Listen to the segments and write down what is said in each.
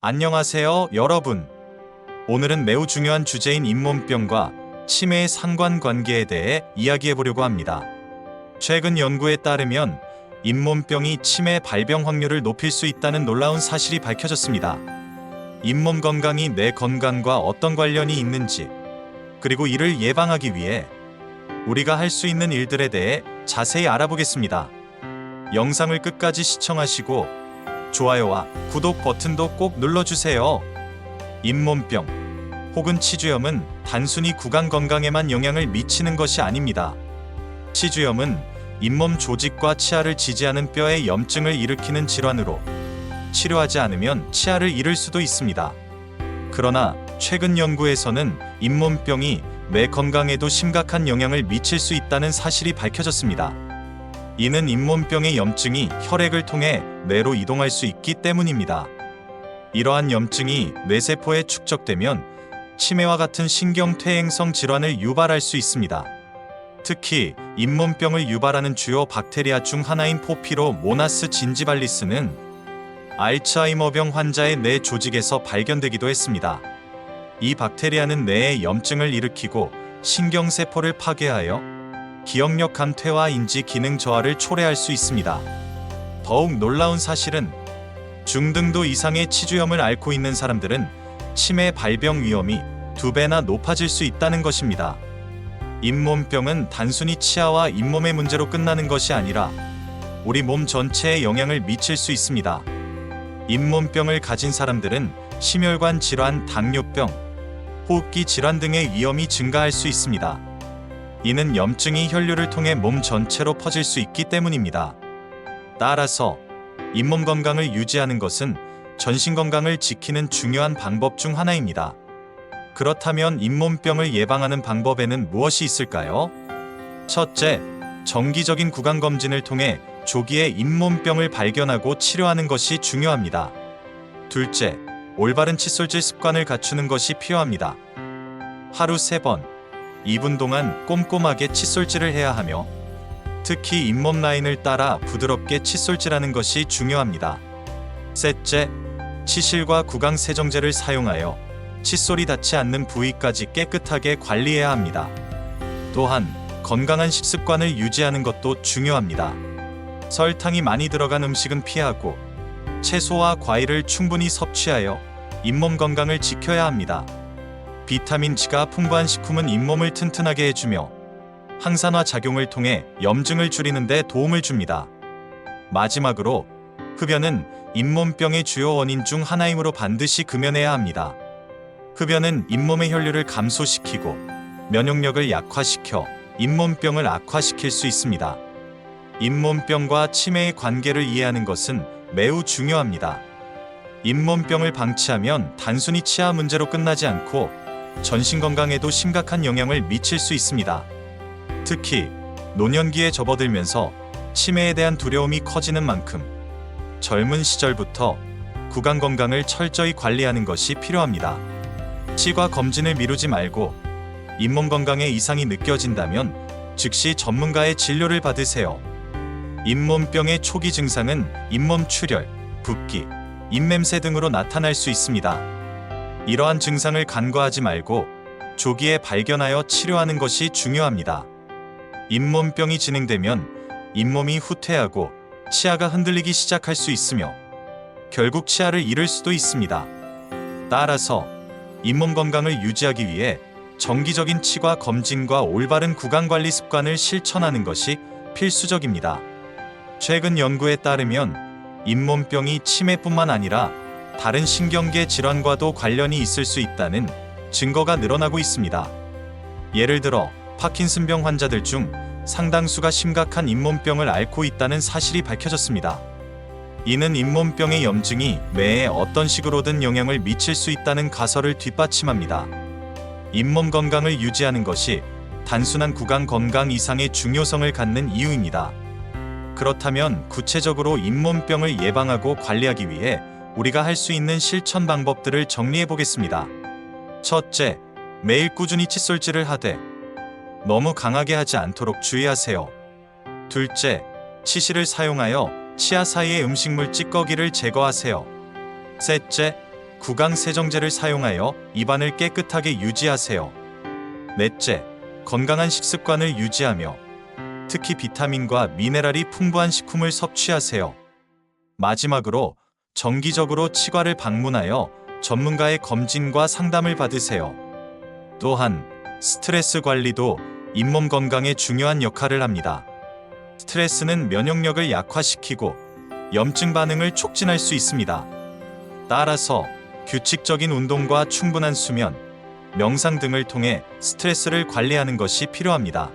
안녕하세요, 여러분. 오늘은 매우 중요한 주제인 잇몸병과 치매의 상관관계에 대해 이야기해보려고 합니다. 최근 연구에 따르면 잇몸병이 치매 발병 확률을 높일 수 있다는 놀라운 사실이 밝혀졌습니다. 잇몸 건강이 내 건강과 어떤 관련이 있는지, 그리고 이를 예방하기 위해 우리가 할 수 있는 일들에 대해 자세히 알아보겠습니다. 영상을 끝까지 시청하시고 좋아요와 구독 버튼도 꼭 눌러주세요. 잇몸병 혹은 치주염은 단순히 구강 건강에만 영향을 미치는 것이 아닙니다. 치주염은 잇몸 조직과 치아를 지지하는 뼈에 염증을 일으키는 질환으로 치료하지 않으면 치아를 잃을 수도 있습니다. 그러나 최근 연구에서는 잇몸병이 뇌 건강에도 심각한 영향을 미칠 수 있다는 사실이 밝혀졌습니다. 이는 잇몸병의 염증이 혈액을 통해 뇌로 이동할 수 있기 때문입니다. 이러한 염증이 뇌세포에 축적되면 치매와 같은 신경퇴행성 질환을 유발할 수 있습니다. 특히 잇몸병을 유발하는 주요 박테리아 중 하나인 포피로 모나스 진지발리스는 알츠하이머병 환자의 뇌 조직에서 발견되기도 했습니다. 이 박테리아는 뇌에 염증을 일으키고 신경세포를 파괴하여 기억력 감퇴와 인지 기능 저하를 초래할 수 있습니다. 더욱 놀라운 사실은 중등도 이상의 치주염을 앓고 있는 사람들은 치매 발병 위험이 2배나 높아질 수 있다는 것입니다. 잇몸병은 단순히 치아와 잇몸의 문제로 끝나는 것이 아니라 우리 몸 전체에 영향을 미칠 수 있습니다. 잇몸병을 가진 사람들은 심혈관 질환, 당뇨병, 호흡기 질환 등의 위험이 증가할 수 있습니다. 이는 염증이 혈류를 통해 몸 전체로 퍼질 수 있기 때문입니다. 따라서 잇몸 건강을 유지하는 것은 전신 건강을 지키는 중요한 방법 중 하나입니다. 그렇다면 잇몸병을 예방하는 방법에는 무엇이 있을까요? 첫째, 정기적인 구강 검진을 통해 조기에 잇몸병을 발견하고 치료하는 것이 중요합니다. 둘째, 올바른 칫솔질 습관을 갖추는 것이 필요합니다. 하루 3번, 2분 동안 꼼꼼하게 칫솔질을 해야 하며 특히 잇몸 라인을 따라 부드럽게 칫솔질하는 것이 중요합니다. 셋째, 치실과 구강 세정제를 사용하여 칫솔이 닿지 않는 부위까지 깨끗하게 관리해야 합니다. 또한 건강한 식습관을 유지하는 것도 중요합니다. 설탕이 많이 들어간 음식은 피하고 채소와 과일을 충분히 섭취하여 잇몸 건강을 지켜야 합니다. 비타민 C가 풍부한 식품은 잇몸을 튼튼하게 해주며 항산화 작용을 통해 염증을 줄이는 데 도움을 줍니다. 마지막으로 흡연은 잇몸병의 주요 원인 중 하나이므로 반드시 금연해야 합니다. 흡연은 잇몸의 혈류를 감소시키고 면역력을 약화시켜 잇몸병을 악화시킬 수 있습니다. 잇몸병과 치매의 관계를 이해하는 것은 매우 중요합니다. 잇몸병을 방치하면 단순히 치아 문제로 끝나지 않고 전신 건강에도 심각한 영향을 미칠 수 있습니다. 특히 노년기에 접어들면서 치매에 대한 두려움이 커지는 만큼 젊은 시절부터 구강 건강을 철저히 관리하는 것이 필요합니다. 치과 검진을 미루지 말고 잇몸 건강에 이상이 느껴진다면 즉시 전문가의 진료를 받으세요. 잇몸병의 초기 증상은 잇몸 출혈, 붓기, 입냄새 등으로 나타날 수 있습니다. 이러한 증상을 간과하지 말고 조기에 발견하여 치료하는 것이 중요합니다. 잇몸병이 진행되면 잇몸이 후퇴하고 치아가 흔들리기 시작할 수 있으며 결국 치아를 잃을 수도 있습니다. 따라서 잇몸 건강을 유지하기 위해 정기적인 치과 검진과 올바른 구강 관리 습관을 실천하는 것이 필수적입니다. 최근 연구에 따르면 잇몸병이 치매뿐만 아니라 다른 신경계 질환과도 관련이 있을 수 있다는 증거가 늘어나고 있습니다. 예를 들어 파킨슨병 환자들 중 상당수가 심각한 잇몸병을 앓고 있다는 사실이 밝혀졌습니다. 이는 잇몸병의 염증이 뇌에 어떤 식으로든 영향을 미칠 수 있다는 가설을 뒷받침합니다. 잇몸 건강을 유지하는 것이 단순한 구강 건강 이상의 중요성을 갖는 이유입니다. 그렇다면 구체적으로 잇몸병을 예방하고 관리하기 위해 우리가 할 수 있는 실천 방법들을 정리해 보겠습니다. 첫째, 매일 꾸준히 칫솔질을 하되 너무 강하게 하지 않도록 주의하세요. 둘째, 치실을 사용하여 치아 사이의 음식물 찌꺼기를 제거하세요. 셋째, 구강 세정제를 사용하여 입안을 깨끗하게 유지하세요. 넷째, 건강한 식습관을 유지하며 특히 비타민과 미네랄이 풍부한 식품을 섭취하세요. 마지막으로 정기적으로 치과를 방문하여 전문가의 검진과 상담을 받으세요. 또한 스트레스 관리도 잇몸 건강에 중요한 역할을 합니다. 스트레스는 면역력을 약화시키고 염증 반응을 촉진할 수 있습니다. 따라서 규칙적인 운동과 충분한 수면, 명상 등을 통해 스트레스를 관리하는 것이 필요합니다.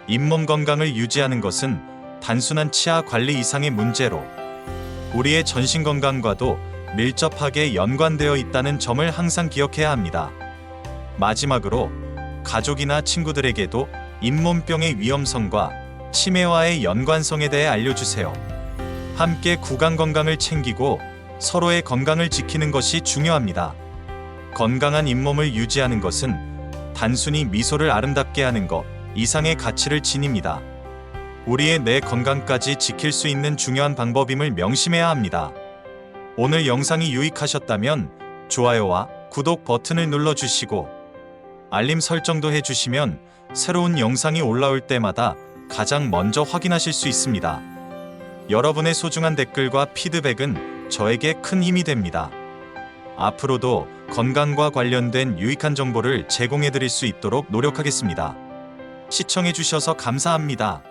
잇몸 건강을 유지하는 것은 단순한 치아 관리 이상의 문제로 우리의 전신 건강과도 밀접하게 연관되어 있다는 점을 항상 기억해야 합니다. 마지막으로 가족이나 친구들에게도 잇몸병의 위험성과 치매와의 연관성에 대해 알려주세요. 함께 구강 건강을 챙기고 서로의 건강을 지키는 것이 중요합니다. 건강한 잇몸을 유지하는 것은 단순히 미소를 아름답게 하는 것 이상의 가치를 지닙니다. 우리의 내 건강까지 지킬 수 있는 중요한 방법임을 명심해야 합니다. 오늘 영상이 유익하셨다면 좋아요와 구독 버튼을 눌러주시고 알림 설정도 해주시면 새로운 영상이 올라올 때마다 가장 먼저 확인하실 수 있습니다. 여러분의 소중한 댓글과 피드백은 저에게 큰 힘이 됩니다. 앞으로도 건강과 관련된 유익한 정보를 제공해 드릴 수 있도록 노력하겠습니다. 시청해 주셔서 감사합니다.